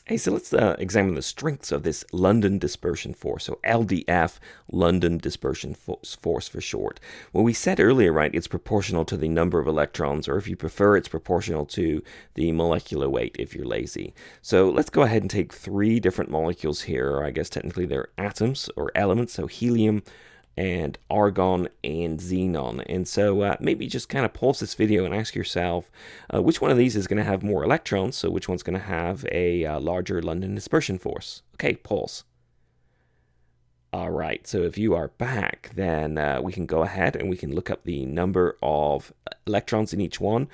Hey, so let's examine the strengths of this London dispersion force. So LDF, London dispersion force for short. Well, we said earlier, right, it's proportional to the number of electrons, or if you prefer, it's proportional to the molecular weight if you're lazy. So let's go ahead and take three different molecules here, or I guess technically they're atoms or elements. So helium, and argon and xenon. And so maybe just kind of pause this video and ask yourself which one of these is going to have more electrons, so which one's going to have a larger London dispersion force. Okay, pause. All right, so if you are back, then we can go ahead and we can look up the number of electrons in each one.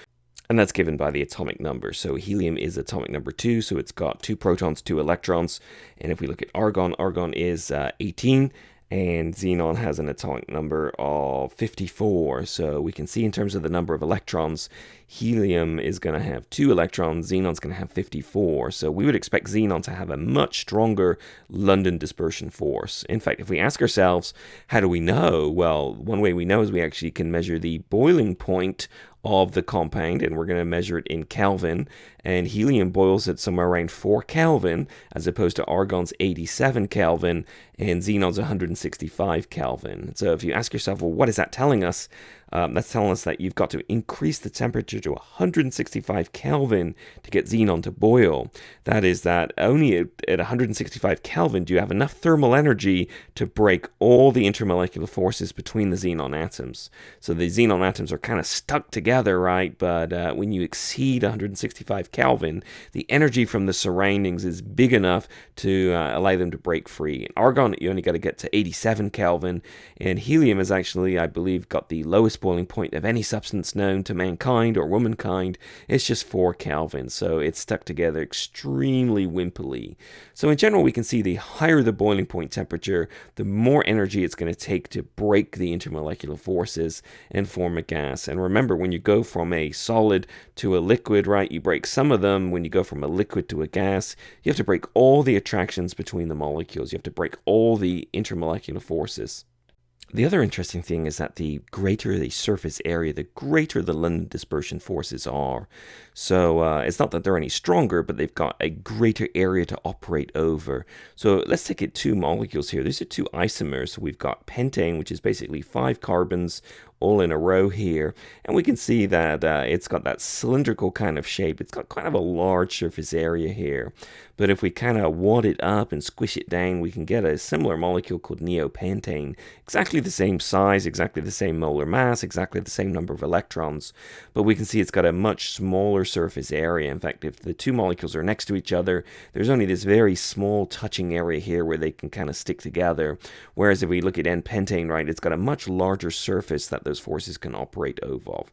And that's given by the atomic number. So helium is atomic number 2, so it's got 2 protons, 2 electrons. And if we look at argon, argon is 18. And xenon has an atomic number of 54. So we can see in terms of the number of electrons, helium is going to have 2 electrons, xenon's going to have 54. So we would expect xenon to have a much stronger London dispersion force. In fact, if we ask ourselves, how do we know? Well, one way we know is we actually can measure the boiling point of the compound, and we're going to measure it in Kelvin. And helium boils at somewhere around 4 Kelvin, as opposed to argon's 87 Kelvin and xenon's 165 Kelvin. So if you ask yourself, well, what is that telling us? That's telling us that you've got to increase the temperature to 165 Kelvin to get xenon to boil. That is that only at 165 Kelvin do you have enough thermal energy to break all the intermolecular forces between the xenon atoms. So the xenon atoms are kind of stuck together, right? But when you exceed 165 Kelvin, the energy from the surroundings is big enough to allow them to break free. In argon, you only got to get to 87 Kelvin, and helium has actually, I believe, got the lowest boiling point of any substance known to mankind or womankind. It's just 4 Kelvin, so it's stuck together extremely wimpily. So in general, we can see the higher the boiling point temperature, the more energy it's going to take to break the intermolecular forces and form a gas. And remember, when you go from a solid to a liquid, right, you break some of them. When you go from a liquid to a gas, you have to break all the attractions between the molecules. You have to break all the intermolecular forces. The other interesting thing is that the greater the surface area, the greater the London dispersion forces are. So it's not that they're any stronger, but they've got a greater area to operate over. So let's take it 2 molecules here. These are 2 isomers. So we've got pentane, which is basically 5 carbons all in a row here. And we can see that it's got that cylindrical kind of shape. It's got kind of a large surface area here. But if we kind of wad it up and squish it down, we can get a similar molecule called neopentane. Exactly the same size, exactly the same molar mass, exactly the same number of electrons. But we can see it's got a much smaller surface area. In fact, if the 2 molecules are next to each other, there's only this very small touching area here where they can kind of stick together. Whereas if we look at N-pentane, right, it's got a much larger surface that those forces can operate over.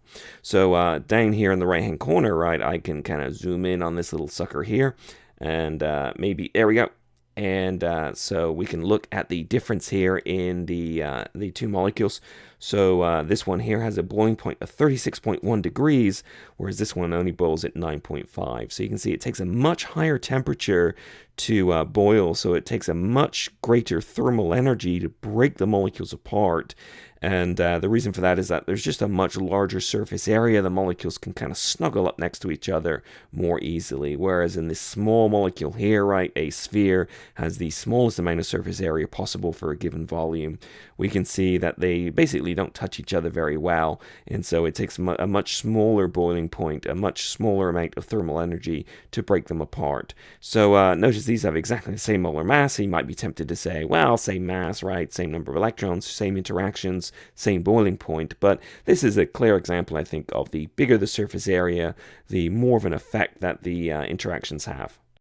So down here in the right hand corner, right, I can kind of zoom in on this little sucker here, and maybe there we go. And so we can look at the difference here in the 2 molecules. So this one here has a boiling point of 36.1 degrees, whereas this one only boils at 9.5. So you can see it takes a much higher temperature to boil, so it takes a much greater thermal energy to break the molecules apart. And the reason for that is that there's just a much larger surface area. The molecules can kind of snuggle up next to each other more easily. Whereas in this small molecule here, right, a sphere has the smallest amount of surface area possible for a given volume. We can see that they basically don't touch each other very well. And so it takes a much smaller boiling point, a much smaller amount of thermal energy to break them apart. So notice these have exactly the same molar mass. So you might be tempted to say, well, same mass, right, same number of electrons, same interactions, same boiling point. But this is a clear example, I think, of the bigger the surface area, the more of an effect that the interactions have.